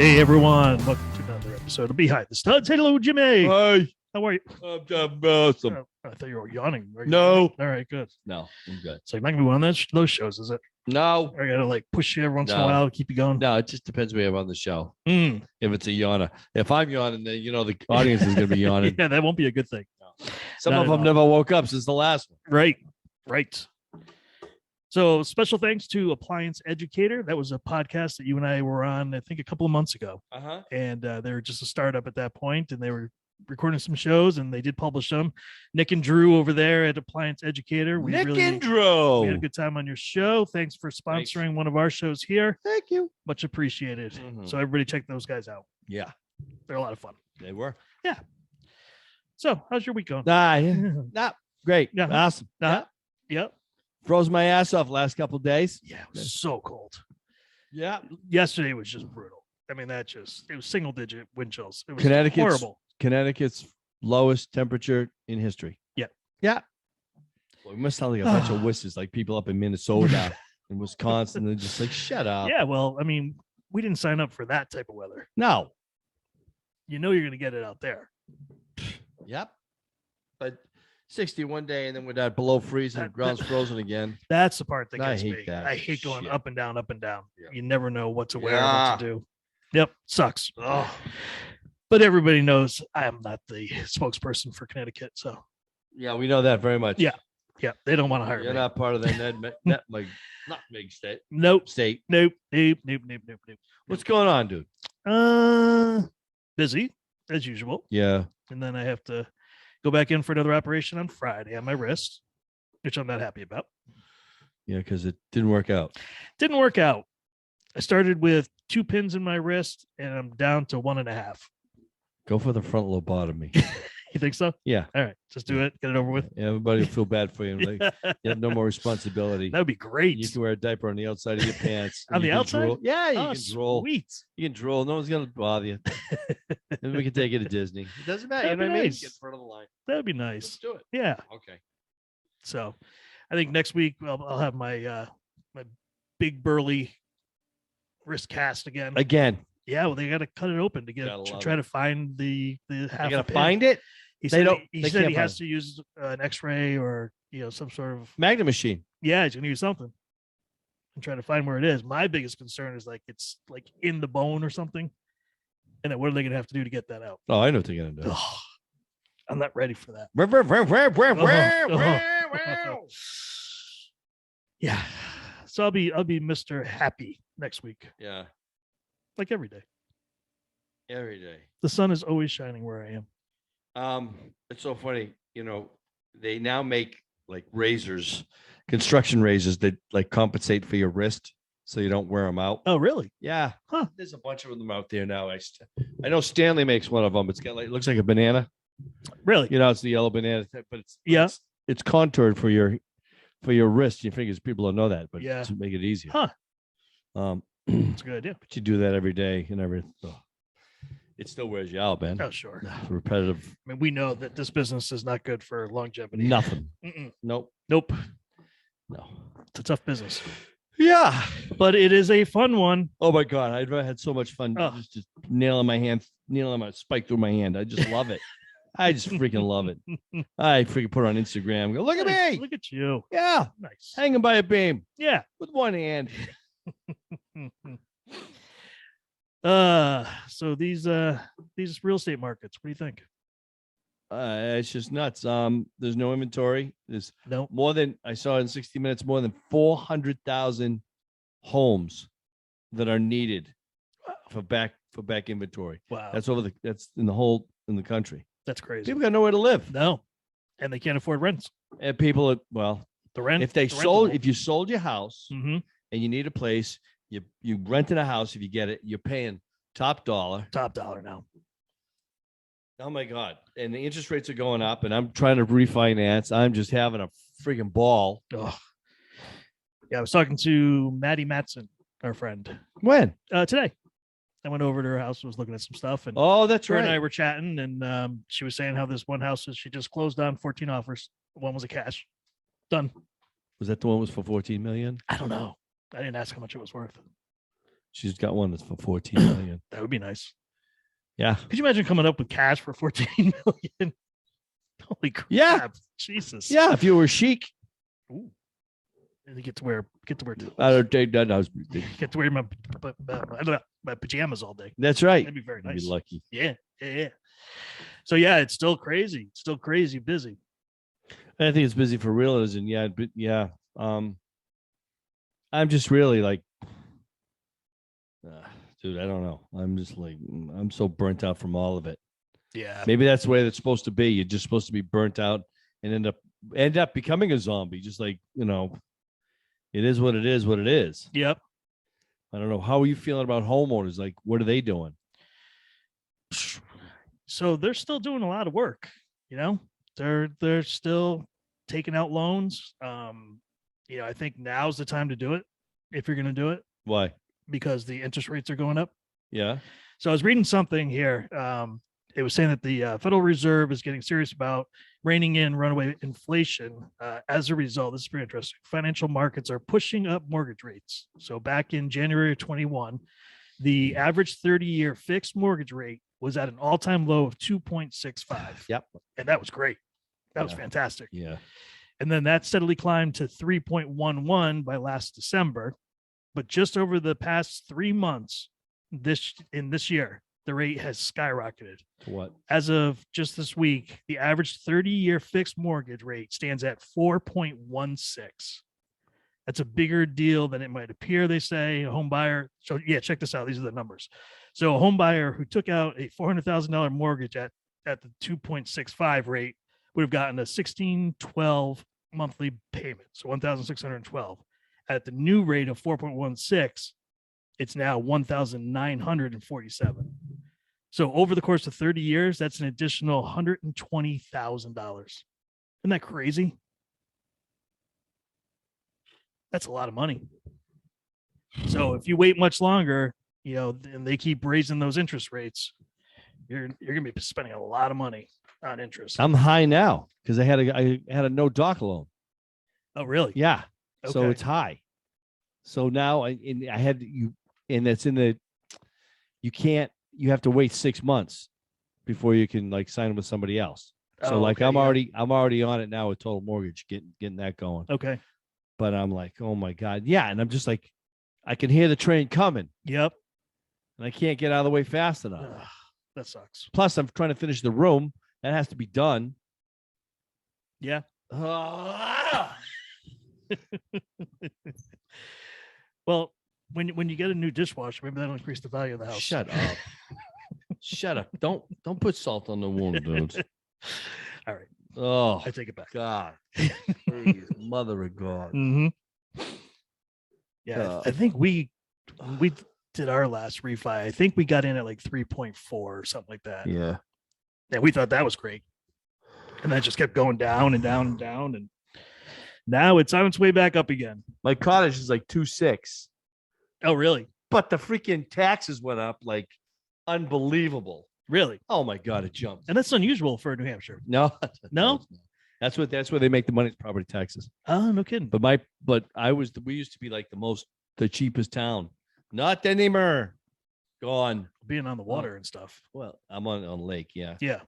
Hey everyone, welcome to another episode of Behind the Studs. Hello, Jimmy. Hi. How are you? I'm awesome. Oh, I thought you were yawning. Are you No. yawning? All right, good. No, I'm good. So you're not gonna be one of those shows, is it? No. I gotta like push you every once in a No. while to keep you going. No, it just depends where I'm on the show. Mm. If it's a yawner. If I'm yawning, then the audience is gonna be yawning. Yeah, that won't be a good thing. Some Not of at them all. never woke up since the last one. Right. So special thanks to Appliance Educator. That was a podcast that you and I were on, I think, a couple of months ago. Uh-huh. And they were just a startup at that point, and they were recording some shows, and they did publish them. Nick and Drew over there at Appliance Educator. Nick and We had a Drew. good time on your show. Thanks for sponsoring one of our shows here. Thank you. Much appreciated. Mhm. So everybody check those guys out. Yeah, They're a lot of fun. they were. So how's your week going? Not great. Yeah. Awesome. Uh, Yep. Froze my ass off last couple of days. Yeah, it was so cold. Yeah. Yesterday was just brutal. I mean, it was single digit wind chills. It was Connecticut's lowest temperature in history. Yeah. Yeah. Well, we must sound like a bunch of wusses, like people up in Minnesota and Wisconsin. They're just like, shut up. Yeah, well, I mean, we didn't sign up for that type of weather. No. You know you're going to get it out there. Yep. But 60 one day, and then with that below freezing, ground's frozen again. That's the part that I gets hate me. that I hate going shit. up and down, up and down. Yeah. You never know what to wear, Yeah. what to do. Yep, sucks. Oh. But everybody knows I am not the spokesperson for Connecticut, so Yeah, we know that very much. Yeah. they don't want to hire You're me. not part of the nutmeg state. Nope. State. Nope. What's going on, dude? Busy as usual, Yeah. and then I have to go back in for another operation on Friday on my wrist, which I'm not happy about. Yeah, because it didn't work out. Didn't work out. I started with 2 pins in my wrist, and I'm down to 1.5. Go for the front lobotomy. You think so? Yeah. All right, just do it. Get it over with. Yeah, everybody will feel bad for you. Like, you have no more responsibility. That would be great. You can wear a diaper on the outside of your pants. On and the you can outside? drool. Yeah, you Oh, can drool. sweet. You can drool. No one's gonna bother you. Then we can take you to Disney. It doesn't matter. That'd You know be what I mean? nice. Get in front of the line. That'd be Let's nice. do it. Yeah. Okay. So, I think next week I'll have my my big burly wrist cast again. Again, Yeah, well, they got to cut it open to Gotta to love try it. to find the half. you a gotta pin. find it. He They said don't- he they said can't he find has to use an X-ray or some sort of. Magnet machine. Yeah, he's gonna use something. And try to find where it is. My biggest concern is like it's like in the bone or something. And then what are they gonna have to do to get that out? Oh, I know what they're gonna do. Ugh, I'm not ready for that. Yeah. So I'll be Mr. Happy next week, Yeah, like every day. every day. The sun is always shining where I am. It's so funny. They now make like razors, construction razors that like compensate for your wrist, so you don't wear them out. Oh, really? Yeah, Huh. There's a bunch of them out there now. I know Stanley makes one of them. It's got like it looks like a banana. Really? It's the yellow banana, but Yeah. it's contoured for your wrist, your fingers. People don't know that, but Yeah. to make it easier. Huh. Um, It's a good idea. but you do that every day and everything. It still wears you out, man. Oh, sure. I Repetitive. mean, we know that this business is not good for longevity. Nothing. Mm-mm. Nope. Nope. No. It's a tough business, Yeah. but it is a fun one. Oh my God. I've had so much fun Oh. just nailing my spike through my hand. I just love it. I just freaking love it. I freaking put it on Instagram. Go, look at Nice. me. Look at you. Yeah. Nice. Hanging by a beam Yeah. with one hand. So these real estate markets, what do you think? It's just nuts. There's no inventory. There's No. more than I saw in 60 minutes, more than 400,000 homes that are needed for back inventory. Wow. That's in the country. That's crazy. People got nowhere to live. No. And they can't afford rents. And people are, The rent. if you sold your house Mm-hmm. and you need a place, you renting a house. If you get it, you're paying top dollar. Top dollar now. Oh my God. And the interest rates are going up and I'm trying to refinance. I'm just having a freaking ball. Oh. Yeah, I was talking to Maddie Matson, our friend, When? today. I went over to her house and was looking at some stuff, and Oh, that's her and I right. were chatting, and she was saying how this one house she just closed on 14 offers. One was a cash. Done. Was that the one that was for 14 million? I don't know. I didn't ask how much it was worth. She's got one that's for 14 million. That would be nice. Yeah. Could you imagine coming up with cash for 14 million? Holy crap. Yeah. Jesus. Yeah. If you were chic. Ooh. And you get to wear I don't think that was. get to wear my pajamas all day. That's right. That'd be very You'd nice. be lucky. Yeah. So yeah, it's still crazy. It's still crazy busy. I think it's busy for realtors, and yeah. I'm just really like, dude, I don't know. I'm just like, I'm so burnt out from all of it. Yeah. Maybe that's the way it's supposed to be. You're just supposed to be burnt out and end up becoming a zombie. Just like, it is what it is, what it is. Yep. I don't know. How are you feeling about homeowners? Like, what are they doing? So they're still doing a lot of work. They're still taking out loans. I think now's the time to do it if you're going to do it. Why? Because the interest rates are going up. Yeah. So I was reading something here. It was saying that the Federal Reserve is getting serious about reining in runaway inflation. As a result, this is pretty interesting. Financial markets are pushing up mortgage rates. So back in January of 21, the average 30-year fixed mortgage rate was at an all-time low of 2.65. Yep. And that was great. That was fantastic. Yeah. And then that steadily climbed to 3.11 by last December. But just over the past 3 months, this year, the rate has skyrocketed. To what? As of just this week, the average 30-year fixed mortgage rate stands at 4.16. That's a bigger deal than it might appear, they say. A home buyer. So yeah, check this out. These are the numbers. So a home buyer who took out a $400,000 mortgage at the 2.65 rate would have gotten a 1612 monthly payment. So 1,612. At the new rate of 4.16, it's now 1,947. So over the course of 30 years, that's an additional $120,000. Isn't that crazy? That's a lot of money. So if you wait much longer, and they keep raising those interest rates, you're going to be spending a lot of money on interest. I'm high now because I had a no doc loan. Oh, really? Yeah. Okay. So it's high. So now I had you, and that's you have to wait 6 months before you can like sign with somebody else. So okay, I'm already on it now with Total Mortgage, getting that going. Okay. But I'm like, oh my God. Yeah. And I'm just like, I can hear the train coming. Yep. And I can't get out of the way fast enough. Ugh, that sucks. Plus, I'm trying to finish the room. That has to be done. Yeah. Well, when you get a new dishwasher, maybe that'll increase the value of the house. Shut up. Shut up. Don't put salt on the wound, dude. All right. Oh, I take it back. God. Please, mother of God. Mm-hmm. Yeah, I think we did our last refi. I think we got in at like 3.4 or something like that. Yeah. And we thought that was great. And that just kept going down and down and down. And now it's on its way back up again. My cottage is like 2.6. Oh, really? But the freaking taxes went up like unbelievable. Really? Oh my God, it jumped. And that's unusual for New Hampshire. No. No? That's where they make the money, is property taxes. Oh, no kidding. But we used to be like the cheapest town. Not anymore. Gone. Being on the water and stuff. Well, I'm on lake, yeah. Yeah.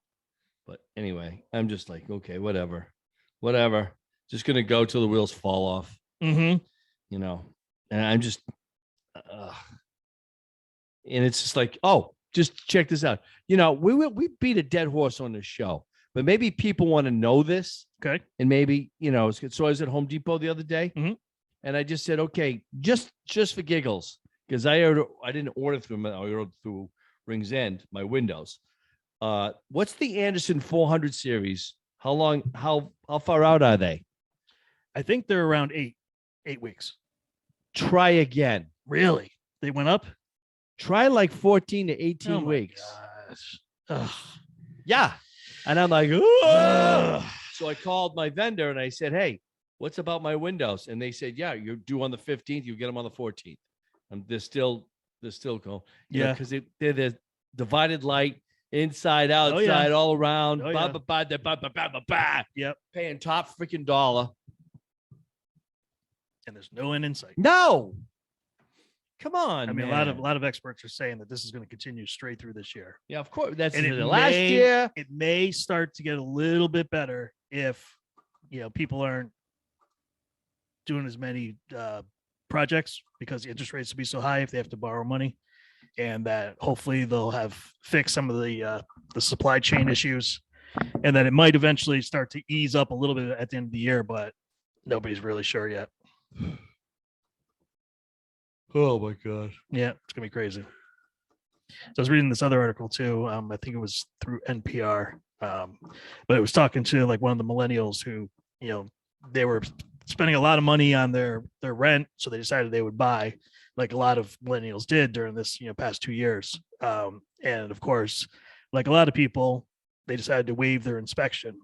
But anyway, I'm just like, okay, whatever. Just gonna go till the wheels fall off. Mm-hmm. And I'm just and it's just like, oh, just check this out. We beat a dead horse on this show, but maybe people want to know this. Okay. And maybe, so I was at Home Depot the other day, and I just said, okay, just for giggles, because I didn't order through them. I ordered through Rings End, my windows. What's the Andersen 400 series? How far out are they? I think they're around 8 weeks. Try again. Really? They went up? Try like 14 to 18 weeks. Gosh. Ugh. Yeah. And I'm like, ugh. So I called my vendor and I said, hey, what's about my windows? And they said, yeah, you're due on the 15th. You get them on the 14th. And they're still going. Yeah. Because they're the divided light, inside, outside, all around. Yep. Paying top freaking dollar. And there's no end in sight. No. Come on, I mean, man. a lot of experts are saying that this is going to continue straight through this year. Yeah, of course. That's And the last year. It may start to get a little bit better if people aren't doing as many projects because the interest rates will be so high if they have to borrow money, and that hopefully they'll have fixed some of the supply chain issues, and then it might eventually start to ease up a little bit at the end of the year, but nobody's really sure yet. Oh my gosh. Yeah, it's gonna be crazy. So I was reading this other article too. I think it was through NPR, but it was talking to like one of the millennials who, they were spending a lot of money on their rent, so they decided they would buy, like a lot of millennials did during this past 2 years. And of course, like a lot of people, they decided to waive their inspection.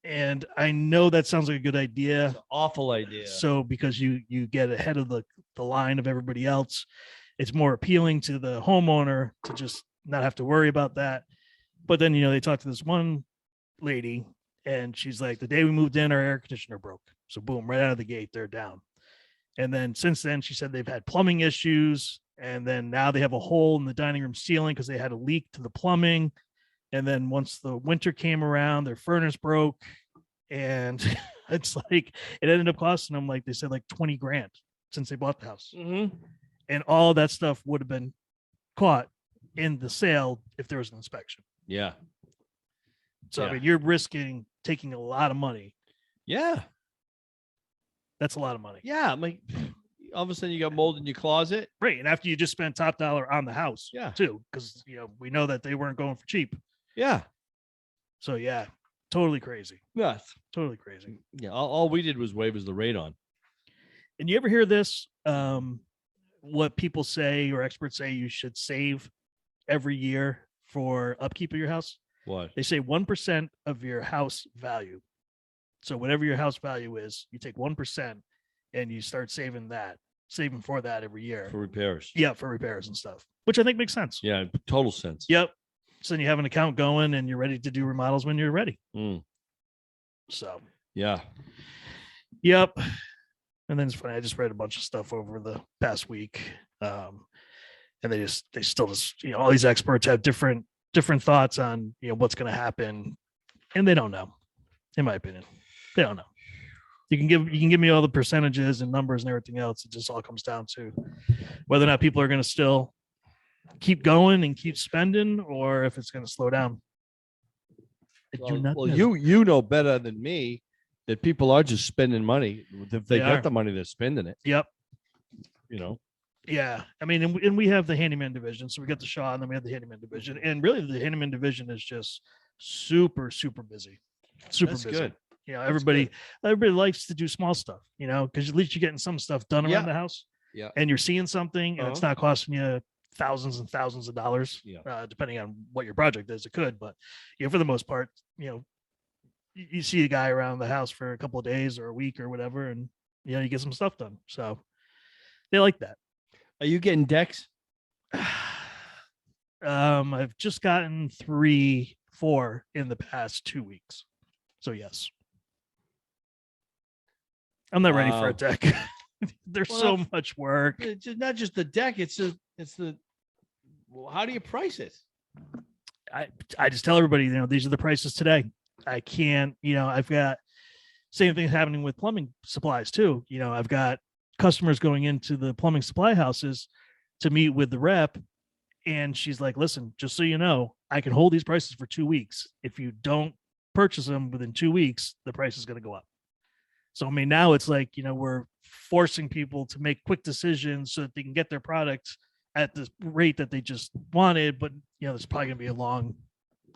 And I know that sounds like a good idea. It's an awful idea. So because you get ahead of the line of everybody else, it's more appealing to the homeowner to just not have to worry about that. But then, they talked to this one lady and she's like, the day we moved in, our air conditioner broke. So boom, right out of the gate, they're down. And then since then, she said they've had plumbing issues. And then now they have a hole in the dining room ceiling because they had a leak to the plumbing. And then once the winter came around, their furnace broke. And it's like, it ended up costing them, like they said, like 20 grand since they bought the house. Mm-hmm. And all that stuff would have been caught in the sale if there was an inspection. Yeah. So, Yeah. I mean, you're risking taking a lot of money. Yeah. That's a lot of money. Yeah. I'm like, all of a sudden you got mold in your closet. Right. And after you just spent top dollar on the house, Yeah. too, because, we know that they weren't going for cheap. Yeah. So, yeah, totally crazy. Yeah. Totally crazy. Yeah. All we did was waive the rate on. And you ever hear this? What people say or experts say you should save every year for upkeep of your house? What? They say 1% of your house value. So whatever your house value is, you take 1% and you start saving for that every year. For repairs. Yeah, for repairs and stuff, which I think makes sense. Yeah. Total sense. Yep. So then you have an account going and you're ready to do remodels when you're ready. Mm. So, Yeah. yep. And then it's funny. I just read a bunch of stuff over the past week. And they still just, all these experts have different thoughts on, what's going to happen. And they don't know, in my opinion. They don't know. You can give me all the percentages and numbers and everything else. It just all comes down to whether or not people are going to still keep going and keep spending, or if it's going to slow down. I do not know. You know better than me that people are just spending money. If they got the money, they're spending it. Yep. Yeah. I mean, and we have the handyman division. So we got the Shaw and then we have the handyman division. And really the handyman division is just super, super busy. Super That's busy. good. Everybody likes to do small stuff, because at least you're getting some stuff done around the house. Yeah. And you're seeing something and it's not costing you thousands and thousands of dollars, depending on what your project is. It could, but for the most part, you see a guy around the house for a couple of days or a week or whatever, and you get some stuff done. So they like that. Are you getting decks? I've just gotten 3-4 in the past 2 weeks. So yes. I'm not ready for a deck. There's so much work. It's not just the deck. It's the. Well, how do you price it? I just tell everybody, these are the prices today. I can't, I've got same thing happening with plumbing supplies too. I've got customers going into the plumbing supply houses to meet with the rep. And she's like, listen, just so you know, I can hold these prices for 2 weeks. If you don't purchase them within 2 weeks, the price is going to go up. So, I mean, now it's like, we're forcing people to make quick decisions so that they can get their product at the rate that they just wanted. But, there's probably going to be a long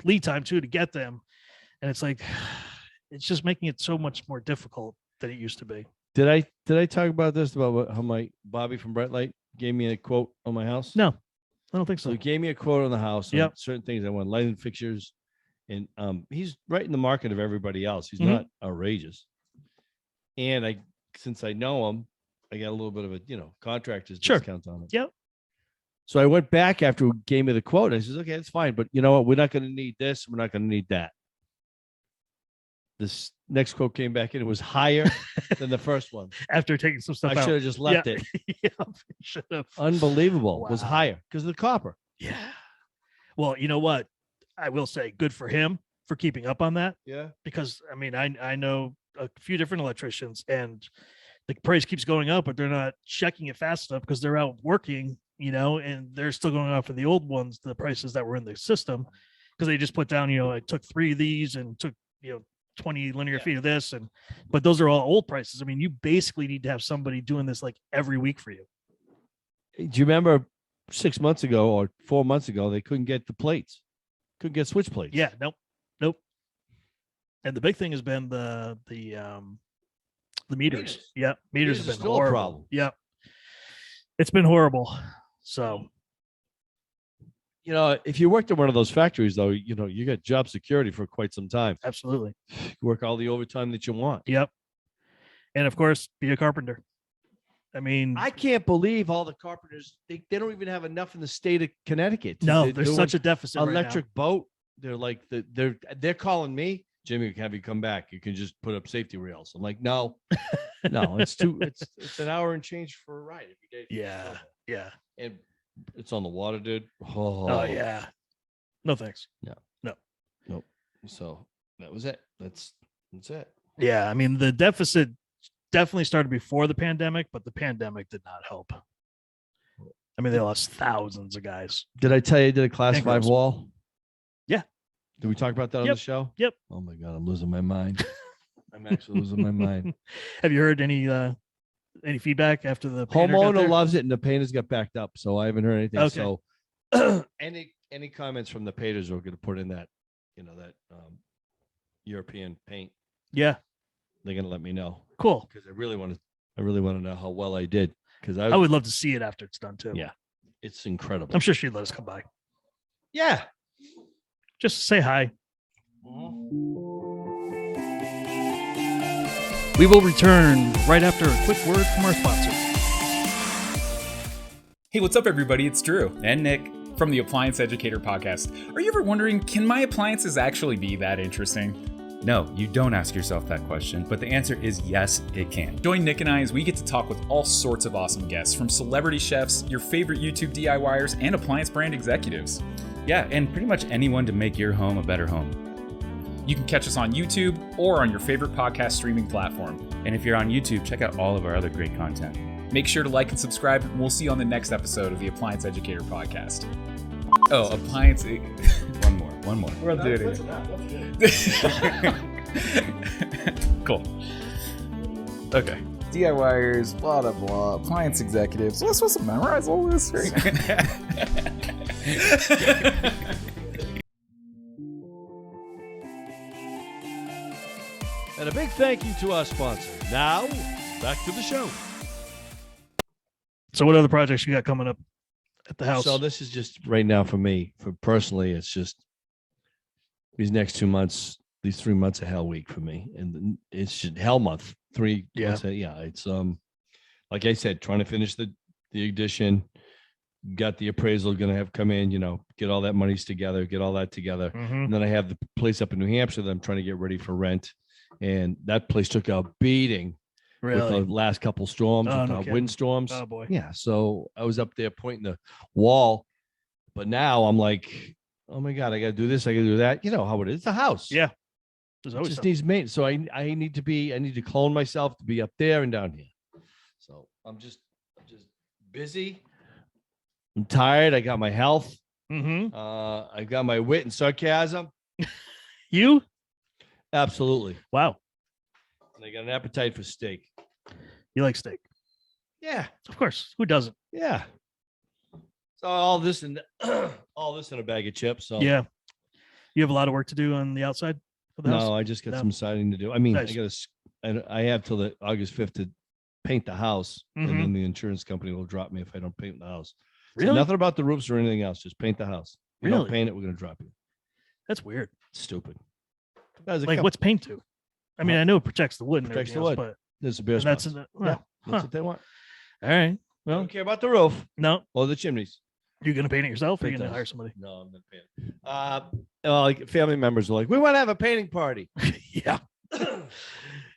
lead time too to get them. And it's like, it's just making it so much more difficult than it used to be. Did I talk about this, about how my Bobby from Brett Light gave me a quote on my house? No, I don't think so. So he gave me a quote on the house. On Yep. certain things I want, lighting fixtures. And he's right in the market of everybody else. He's not outrageous. And since I know him, I got a little bit of a, contractors discount on it. Yep. So I went back after he gave me the quote. I says, okay, that's fine. But you know what? We're not going to need this. We're not going to need that. This next quote came back in. It was higher than the first one. After taking some stuff I out. should have just left Yeah. it. Yeah, should have. Unbelievable. It was Wow. higher because of the copper. Yeah. Well, you know what? I will say good for him for keeping up on that, Yeah. because I mean, I know a few different electricians, and the price keeps going up, but they're not checking it fast enough because they're out working, and they're still going off for the old ones, the prices that were in the system, because they just put down, I took 3 of these and took, 20 linear feet of this, but those are all old prices. I mean, you basically need to have somebody doing this like every week for you. Do you remember 6 months ago or 4 months ago, they couldn't get the plates, couldn't get switch plates? Yeah, nope. And the big thing has been the meters. Yeah, meters have been still horrible. a problem. Yeah, it's been horrible. So, if you worked in one of those factories, though, you got job security for quite some time. absolutely. You work all the overtime that you want. Yep. And of course, be a carpenter. I mean, I can't believe all the carpenters, they don't even have enough in the state of Connecticut. no, They're there's doing such a deficit. electric boat. They're like, they're calling me, Jimmy, have you come back? You can just put up safety rails. I'm like, no, it's it's an hour and change for a ride every day. Yeah. Yeah. And it's on the water, dude. Oh yeah. No thanks. Nope. So that was it. That's it. Yeah. I mean, the deficit definitely started before the pandemic, but the pandemic did not help. I mean, they lost thousands of guys. Did I tell you I did a class And 5 girls. wall? Yeah. Did we talk about that on Yep. the show? Yep. Oh my God, I'm losing my mind. I'm actually losing my mind. Have you heard any feedback after the painter got Homeowner there? loves it, and the painters got backed up, so I haven't heard anything. Okay. So any comments from the painters we're going to put in that, that European paint, Yeah. they're going to let me know, Cool. because I really want to know how well I did, because I would love to see it after it's done too. Yeah. It's incredible. I'm sure she'd let us come by. Yeah. Just say hi. Mm-hmm. We will return right after a quick word from our sponsor. Hey, what's up, everybody? It's Drew and Nick from the Appliance Educator podcast. Are you ever wondering, can my appliances actually be that interesting? No, you don't ask yourself that question, but the answer is yes, it can. Join Nick and I as we get to talk with all sorts of awesome guests, from celebrity chefs, your favorite YouTube DIYers, and appliance brand executives. Yeah, and pretty much anyone to make your home a better home. You can catch us on YouTube or on your favorite podcast streaming platform. And if you're on YouTube, check out all of our other great content. Make sure to like and subscribe, and we'll see you on the next episode of the Appliance Educator podcast. Oh, appliance. One more. We're gonna do it again. Cool. Okay. DIYers, blah, blah, blah, appliance executives. We're supposed to memorize all this? And a big thank you to our sponsor. Now, back to the show. So what other projects you got coming up at the house? So this is just right now for me. For personally, it's just these next 2 months, these 3 months of hell week for me, and it's just hell month. 3 months. Yeah, it's like I said, trying to finish the addition. Got the appraisal going to have come in. Get all that monies together, get all that together, Mhm. and then I have the place up in New Hampshire that I'm trying to get ready for rent, and that place took a beating. With Really? the last couple storms, Oh, with no the kidding. windstorms. Oh boy. Yeah. So I was up there pointing the wall, but now I'm like, oh my God, I got to do this. I got to do that. You know how it is. It's a house. Yeah. There's It always just something. needs maintenance. So I need to clone myself to be up there and down here. So I'm just busy. I'm tired. I got my health. Mhm. I got my wit and sarcasm. You? Absolutely. Wow. And I got an appetite for steak. You like steak? Yeah. Of course. Who doesn't? Yeah. So all this and all this in a bag of chips. So Yeah. You have a lot of work to do on the outside of the house? no, I just got No. some siding to do. I mean, Nice. I have till the August 5th to paint the house, Mhm. and then the insurance company will drop me if I don't paint the house. So Really? nothing about the roofs or anything else. Just paint the house. If you Really? don't paint it, we're gonna drop you. That's weird. Stupid. Guys, Like, what's paint to? I mean, I know it protects the wood and Protects everything the else, wood. There's a bear but that's spots. well, That's huh. what they want. All right. I Well, don't care about the roof no, or the chimneys. you're gonna paint it yourself, or you're Paint gonna those. hire somebody? No, I'm not paying. Well, like family members are like, we want to have a painting party. Yeah.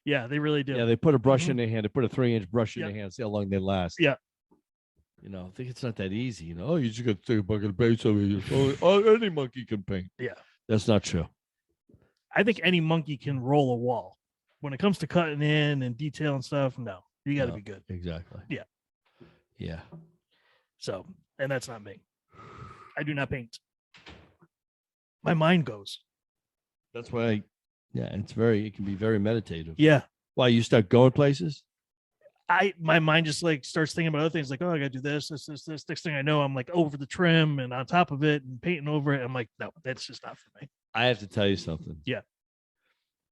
Yeah, they really do. Yeah, they put a brush Mhm. in their hand. They put a 3-inch brush in Yep. their hand. See how long they last. Yeah. I think it's not that easy. Oh, you just got to take a bucket of paint over here. Oh, any monkey can paint. Yeah. That's not true. I think any monkey can roll a wall. When it comes to cutting in and detail and stuff, no, you got to No. be good. Exactly. Yeah. Yeah. So, and that's not me. I do not paint. My mind goes. That's why. It can be very meditative. Yeah. Why you start going places? My mind just like starts thinking about other things like, oh, I got to do this. Next thing I know, I'm like over the trim and on top of it and painting over it. I'm like, no, that's just not for me. I have to tell you something. Yeah.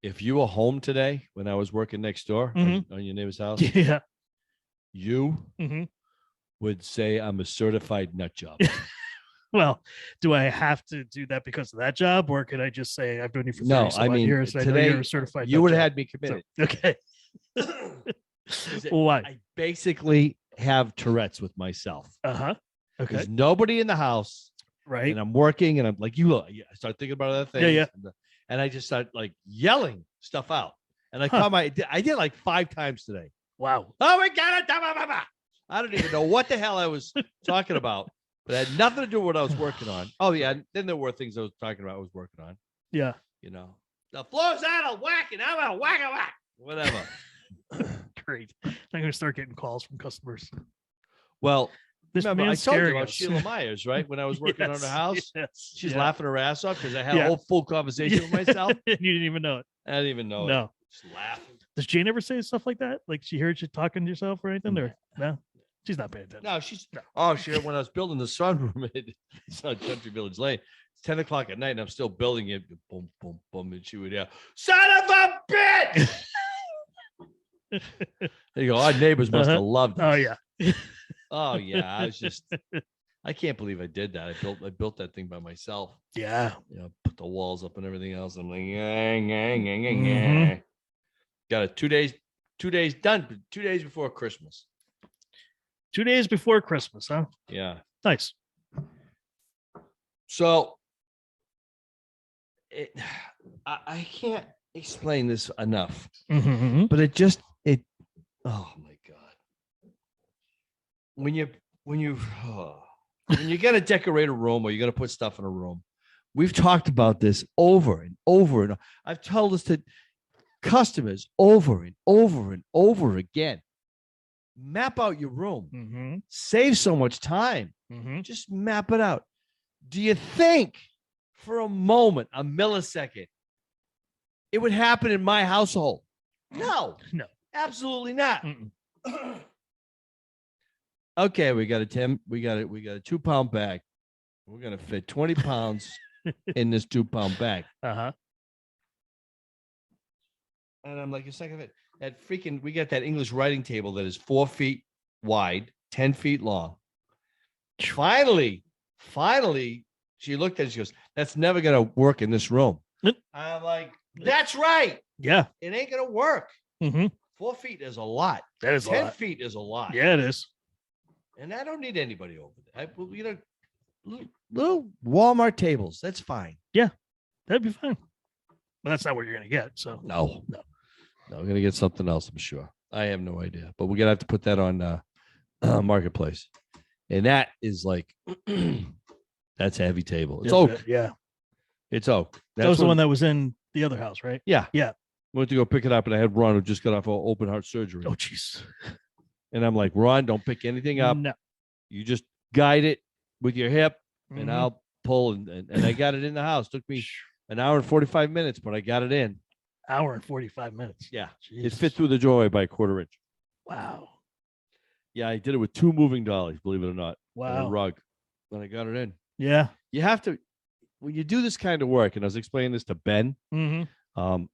If you were home today when I was working next door on your neighbor's house, Yeah. you Mhm. would say I'm a certified nut job. Well, do I have to do that because of that job, or could I just say I've known you for 30 No, some I odd mean, years? And I know today you're a certified. you nut would have job. had me committed. So, okay. Why? I basically have Tourette's with myself. Okay. There's nobody in the house, Right. and I'm working, and I'm like, I start thinking about other things. Yeah. And I just start like yelling stuff out. And I did like 5 times today. Wow. Oh my God. I don't even know what the hell I was talking about, but it had nothing to do with what I was working on. Oh, yeah. Then there were things I was talking about I was working on. Yeah. The floor's out of whack, and I'm a whack. Whatever. Great. I'm going to start getting calls from customers. Well, This remember, I man's told you scaring about us. Sheila Myers, right? When I was working on her house, Yes. she's Yeah. laughing her ass off because I had Yeah. a whole full conversation with myself. You didn't even know it. I didn't even know it. No. Just laughing. Does Jane ever say stuff like that? Like she heard you talking to yourself or anything? Or no? She's not paying attention. No, when I was building the sunroom, it's on Country Village Lane. It's 10 o'clock at night, and I'm still building it. Boom, boom, boom, and she would yell, "Son of a bitch!" There you go. Our neighbors must have loved it. Oh yeah. Oh yeah. I was just, I can't believe I did that. I built that thing by myself. Yeah. Put the walls up and everything else. I'm like, got it 2 days. 2 days done. 2 days before Christmas. 2 days before Christmas, huh? Yeah. Nice. So I can't explain this enough, Mm-hmm. but oh my God. When you got to decorate a room or you're going to put stuff in a room, we've talked about this over and over. And I've told this to customers over and over and over again. Map out your room. Mm-hmm. Save so much time. Mm-hmm. Just map it out. Do you think for a moment, a millisecond, it would happen in my household? No. No. Absolutely not. Mm-mm. Okay, we got a 2-pound bag. We're gonna fit 20 pounds in this 2-pound bag. Uh-huh. And I'm like, a second of it. We got that English writing table that is 4 feet wide, 10 feet long. Finally, she looked at it. She goes, "That's never gonna work in this room." I'm like, "That's right. Yeah. It ain't gonna work." Mm-hmm. 4 feet is a lot. That is 10 a lot. feet is a lot. Yeah, it is. And I don't need anybody over there. Little Walmart tables. That's fine. That'd be fine. But that's not what you're gonna get. So No, we're gonna get something else. I'm sure. I have no idea, but we're gonna have to put that on Marketplace, and that is like that's a heavy table. It's oak. Yeah. It's oak. That was the one that was in the other house, right? Yeah. Yeah. Went to go pick it up, and I had Ron who just got off of open heart surgery, Oh, jeez. and I'm like, "Ron, don't pick anything up. No. You just guide it with your hip, and Mhm. I'll pull." And I got it in the house. Took me an hour and 45 minutes, but I got it in. Hour and 45 minutes. Yeah. It Jesus. fit through the doorway by a 1/4 inch. Wow. Yeah, I did it with 2 moving dollies, believe it or not. And a Wow. rug. Then I got it in. Yeah. You have to, when you do this kind of work, and I was explaining this to Ben, Mm-hmm.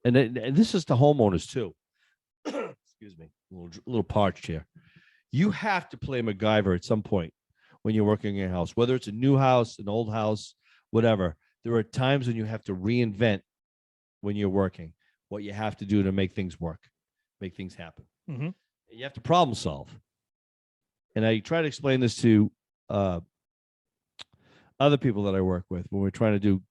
and this is to homeowners too. Excuse me, a little parched here. You have to play MacGyver at some point when you're working in your house, whether it's a new house, an old house, whatever. There are times when you have to reinvent when you're working what you have to do to make things work, make things happen. Mm-hmm. You have to problem solve. And I try to explain this to other people that I work with when we're trying to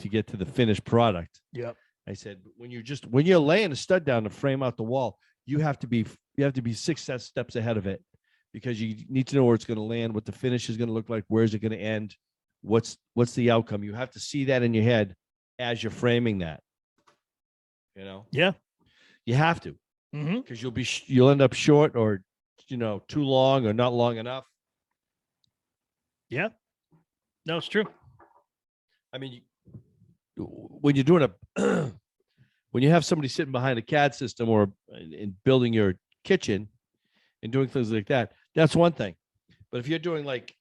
get to the finished product. Yep. I said, when you're laying a stud down to frame out the wall, you have to be 6 steps ahead of it, because you need to know where it's going to land, what the finish is going to look like, where's it going to end, what's the outcome. You have to see that in your head as you're framing that. Yeah. You have to, Mm-hmm. because you'll end up short, or too long, or not long enough. Yeah. No, it's true. I mean, when you're doing when you have somebody sitting behind a CAD system or in building your kitchen and doing things like that, that's one thing. But if you're doing like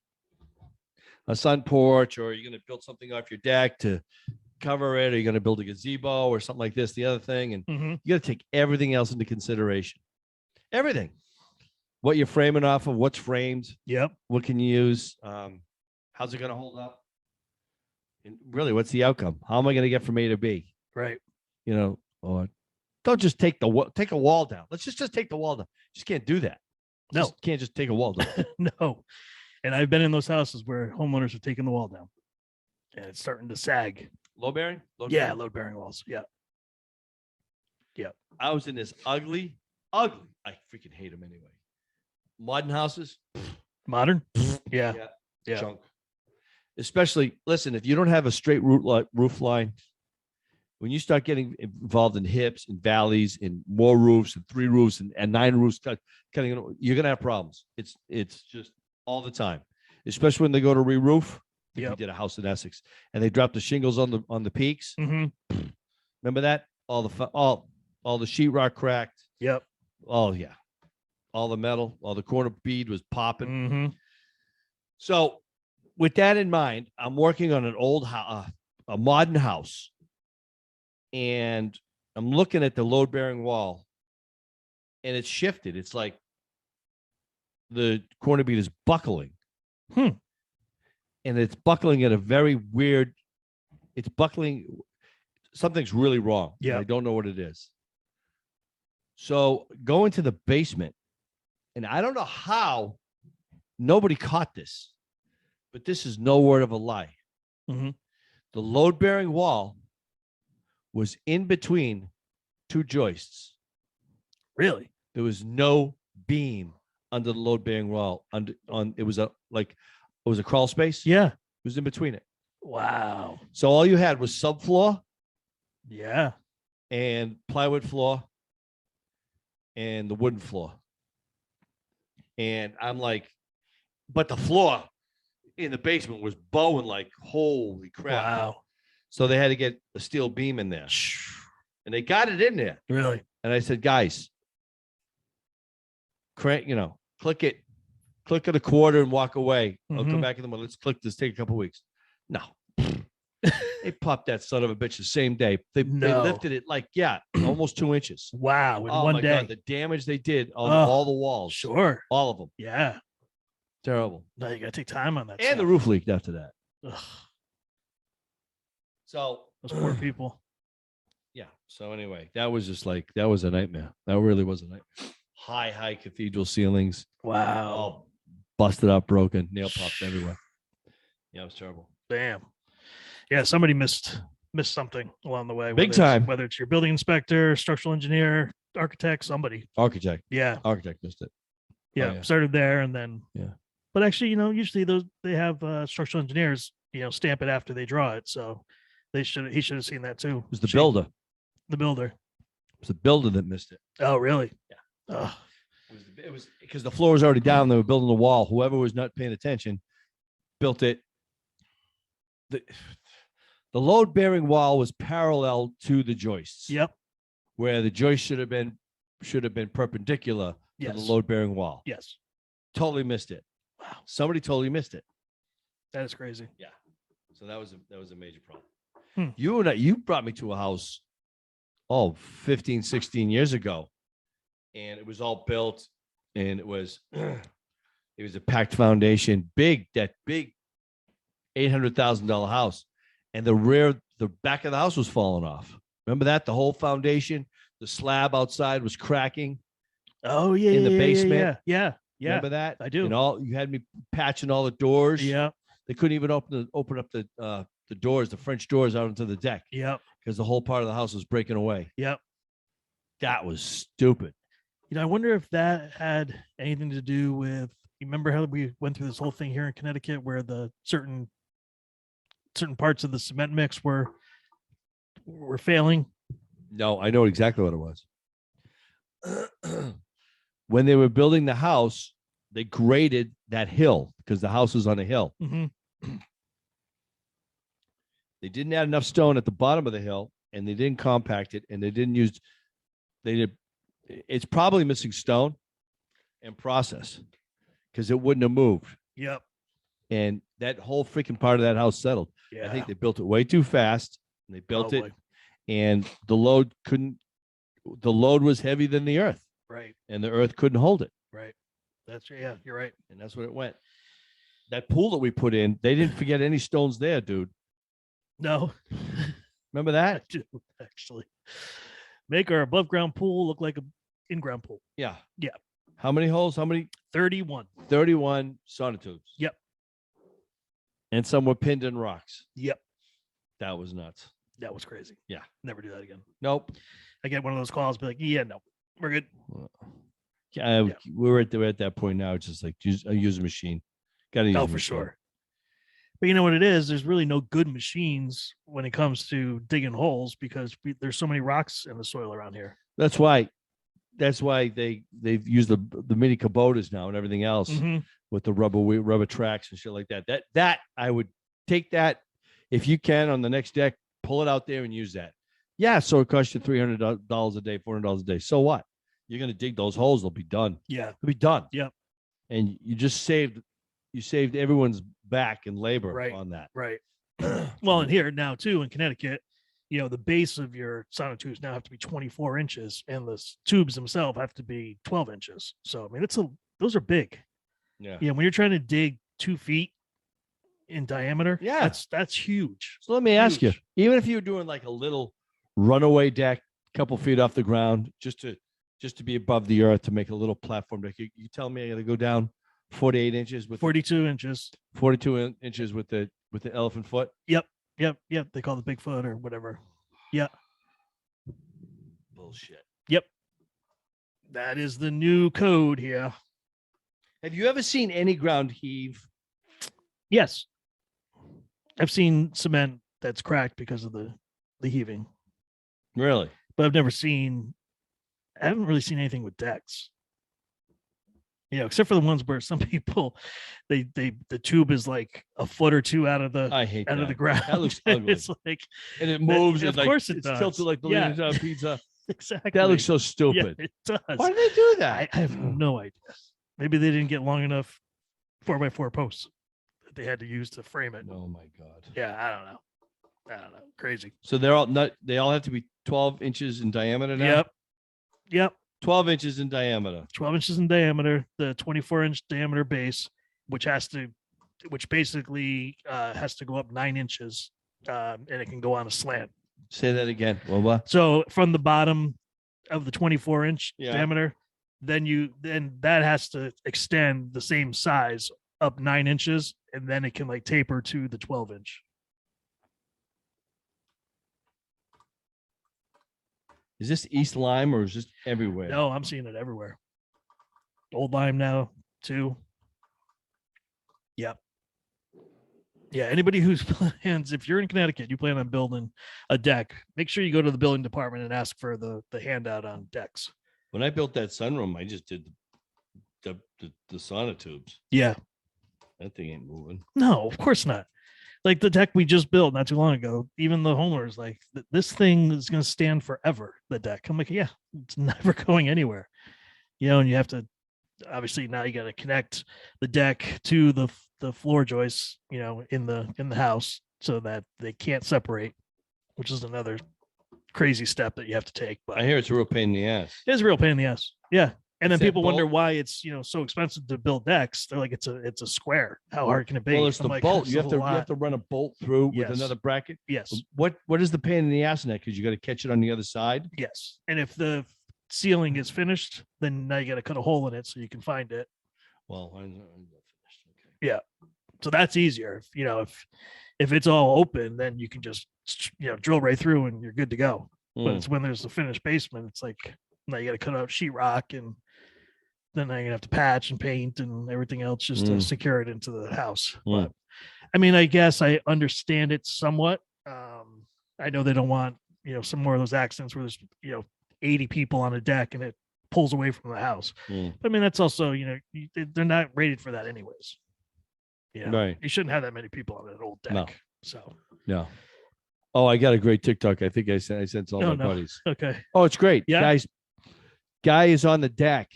a sun porch, or you're going to build something off your deck to cover it, or you're going to build a gazebo or something like this, the other thing, and Mm-hmm. you got to take everything else into consideration. Everything. What you're framing off of, what's framed, Yep. what can you use, how's it going to hold up, and really, what's the outcome? How am I going to get from A to B? Right. Or don't just take a wall down. Let's just take the wall down. Just can't do that. No. Can't just take a wall down. No. And I've been in those houses where homeowners are taking the wall down, and it's starting to sag. Load bearing? Yeah, load bearing walls. Yeah. I was in this ugly. I freaking hate them anyway. Modern houses. Modern. Yeah. Yeah. Junk. Especially, listen, if you don't have a straight roof line, when you start getting involved in hips and valleys and more roofs and 3 roofs and 9 roofs cutting, you're gonna have problems. It's just all the time, especially when they go to re-roof. Yep. We did a house in Essex, and they dropped the shingles on the peaks. Mm-hmm. Remember that? All the sheetrock cracked. Yep. Oh yeah, all the metal, all the corner bead was popping. Mm-hmm. So, with that in mind, I'm working on an old a modern house, and I'm looking at the load bearing wall, and it's shifted. It's like the corner bead is buckling. And it's buckling at a very weird. It's buckling. Something's really wrong. Yeah. I don't know what it is. So go into the basement, and I don't know how nobody caught this, but this is no word of a lie. Mm-hmm. The load bearing wall was in between 2 joists. Really? There was no beam under the load bearing wall. It was a crawl space. Yeah. It was in between it. Wow. So all you had was subfloor Yeah. and plywood floor and the wooden floor. And I'm like, but the floor in the basement was bowing like, holy crap. Wow. So they had to get a steel beam in there, and they got it in there. Really? And I said, guys, click it a quarter and walk away. I'll come back in the morning. Let's click this, take a couple weeks. No. They popped that son of a bitch the same day. They lifted it like, almost 2 inches. Wow. In Oh one my day. God, the damage they did on all the walls. Sure. All of them. Yeah. Terrible. No, you got to take time on that. And stuff. the roof leaked after that. Ugh, So those poor people. yeah. So anyway, that was a nightmare. That really was a nightmare. High cathedral ceilings. Wow. All busted up, broken, nail pops everywhere. Yeah, it was terrible. Damn. Yeah, somebody missed something along the way. Big time. Whether it's your building inspector, structural engineer, architect, somebody. Architect missed it. Yeah. Yeah. Started there and then. Yeah. But actually, usually they have structural engineers, stamp it after they draw it. So he should have seen that too. It was the builder. The builder. It was the builder that missed it. Oh, really? Yeah. Ugh. It was because the floor was already down. They were building the wall. Whoever was not paying attention built it. The load bearing wall was parallel to the joists. Yep. Where the joist should have been perpendicular to the load bearing wall. Yes. Totally missed it. Wow. Somebody totally missed it. That is crazy. Yeah. So that was a major problem. Hmm. You brought me to a house 15, 16 years ago, and it was all built, and it was a packed foundation, that big $800,000 house, and the back of the house was falling off. Remember that? The whole foundation, the slab outside was cracking. Oh yeah. In the basement. Yeah. Remember that? I do. You had me patching all the doors. Yeah. They couldn't even open up the doors, the French doors out into the deck. Yep. because the whole part of the house was breaking away. Yep. That was stupid. I wonder if that had anything to do with, you remember how we went through this whole thing here in Connecticut where the certain parts of the cement mix were failing? No, I know exactly what it was. When they were building the house, they graded that hill because the house was on a hill. Mm-hmm. They didn't add enough stone at the bottom of the hill, and they didn't compact it, and they didn't use. It's probably missing stone and process because it wouldn't have moved. Yep. And that whole freaking part of that house settled. Yeah. I think they built it way too fast. And they built it, and the load was heavier than the earth. Right. And the earth couldn't hold it. Right. You're right. And that's what it went. That pool that we put in, they didn't forget any stones there, dude. No. Remember I that? do, actually. Make our above ground pool look like an in-ground pool. Yeah. Yeah. How many holes? How many? 31. 31 sonotubes. Yep. And some were pinned in rocks. Yep. That was nuts. That was crazy. Yeah. Never do that again. Nope. I get one of those calls, be like, yeah, no, we're good. Yeah. We're at that point now. It's just like use a machine. Got to use Oh, a for machine. sure. But you know what it is? There's really no good machines when it comes to digging holes because there's so many rocks in the soil around here. That's why they've used the mini Kubotas now and everything else with the rubber tracks and shit like that. That I would take that if you can on the next deck, pull it out there and use that. Yeah, so it costs you $300 a day, $400 a day. So what? You're gonna dig those holes; they'll be done. Yeah, they'll be done. Yep. And you just saved everyone's back and labor on that. Right. Well, and here now too in Connecticut, the base of your sonotubes now have to be 24 inches, and the tubes themselves have to be 12 inches. So I mean, those are big. Yeah. Yeah. When you're trying to dig 2 feet in diameter, that's huge. So let me ask you, even if you're doing like a little runaway deck, a couple feet off the ground, just to be above the earth to make a little platform deck, you tell me I got to go down 48 inches with 42 inches, 42 inches with the elephant foot. Yep. They call it the Bigfoot or whatever. Yeah. Bullshit. Yep. That is the new code here. Have you ever seen any ground heave? Yes. I've seen cement that's cracked because of the heaving. Really? But I haven't really seen anything with decks. Except for the ones where some people, the tube is like a foot or two out of the of the ground. That looks ugly. It's like, and it moves. Of course it does. It's tilted like the Leaning pizza. Exactly. That looks so stupid. Yeah, it does. Why do they do that? I have no idea. Maybe they didn't get long enough 4x4 posts that they had to use to frame it. Oh my God. Yeah, I don't know. Crazy. So they all have to be 12 inches in diameter now? Yep. 12 inches in diameter. 12 inches in diameter, the 24-inch diameter base, which basically has to go up 9 inches, and it can go on a slant. Say that again. Well, what? So from the bottom of the 24-inch diameter, then that has to extend the same size up 9 inches, and then it can like taper to the 12-inch. Is this East Lyme or is this everywhere? No, I'm seeing it everywhere. Old Lyme now too. Yep. Yeah. Anybody who's plans, if you're in Connecticut, you plan on building a deck, make sure you go to the building department and ask for the handout on decks. When I built that sunroom, I just did the sonotubes. Yeah. That thing ain't moving. No, of course not. Like the deck we just built not too long ago, even the homeowners like this thing is going to stand forever. The deck. I'm like, yeah, it's never going anywhere. And you have to, obviously now you got to connect the deck to the floor joists, in the house so that they can't separate, which is another crazy step that you have to take. But I hear it's a real pain in the ass. It is a real pain in the ass. Yeah. And then people wonder bolt? why it's so expensive to build decks. They're like, it's a square. How hard can it be? Well, it's the bolt. You have to run a bolt through with another bracket. Yes. What is the pain in the ass in that? Because you got to catch it on the other side. Yes. And if the ceiling is finished, then now you got to cut a hole in it so you can find it. Well, I'm finished. Okay. Yeah. So that's easier. If it's all open, then you can just drill right through and you're good to go. But it's when there's a finished basement, it's like now you got to cut out sheetrock, and then you're gonna have to patch and paint and everything else just to secure it into the house. But I mean, I guess I understand it somewhat. I know they don't want some more of those accidents where there's 80 people on a deck and it pulls away from the house. But I mean, that's also they're not rated for that anyways. Right. You shouldn't have that many people on an old deck. No. So no. Oh, I got a great TikTok. I think I sent to all my buddies. Okay. Oh, it's great. Yeah. Guy is on the deck.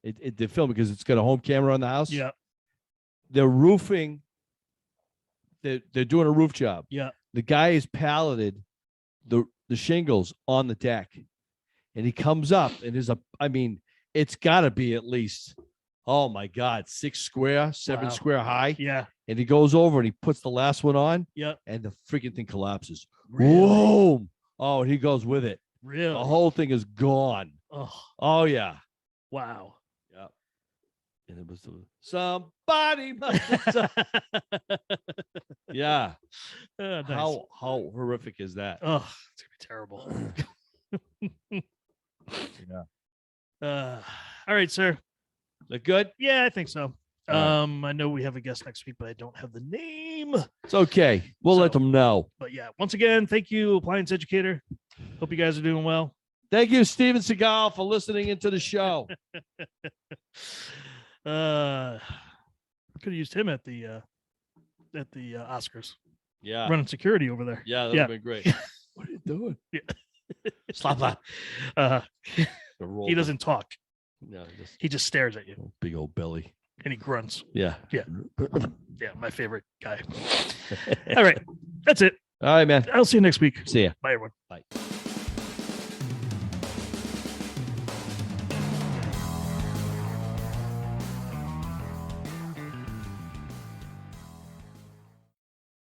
They film because it's got a home camera on the house. Yeah. They're roofing. They're doing a roof job. Yeah. The guy is palleted the shingles on the deck, and he comes up and it's got to be at least, oh my God, 6 square, 7 square high. Yeah. And he goes over and he puts the last one on. Yeah. And the freaking thing collapses. Really? Boom. Oh, and he goes with it. Really? The whole thing is gone. Oh yeah. Wow. Yeah. And it was somebody. Yeah. Nice. How horrific is that? Oh, it's gonna be terrible. Yeah. All right, sir. That good? Yeah, I think so. All I know we have a guest next week, but I don't have the name. It's okay. We'll let them know. But yeah, once again, thank you, Appliance Educator. Hope you guys are doing well. Thank you, Steven Seagal, for listening into the show. Could have used him at the Oscars. Yeah. Running security over there. Yeah, that would have been great. What are you doing? Yeah. Slap that. He doesn't talk. No, He just stares at you. big old belly. And he grunts. Yeah. Yeah. Yeah, my favorite guy. All right. That's it. All right, man. I'll see you next week. See ya. Bye, everyone. Bye.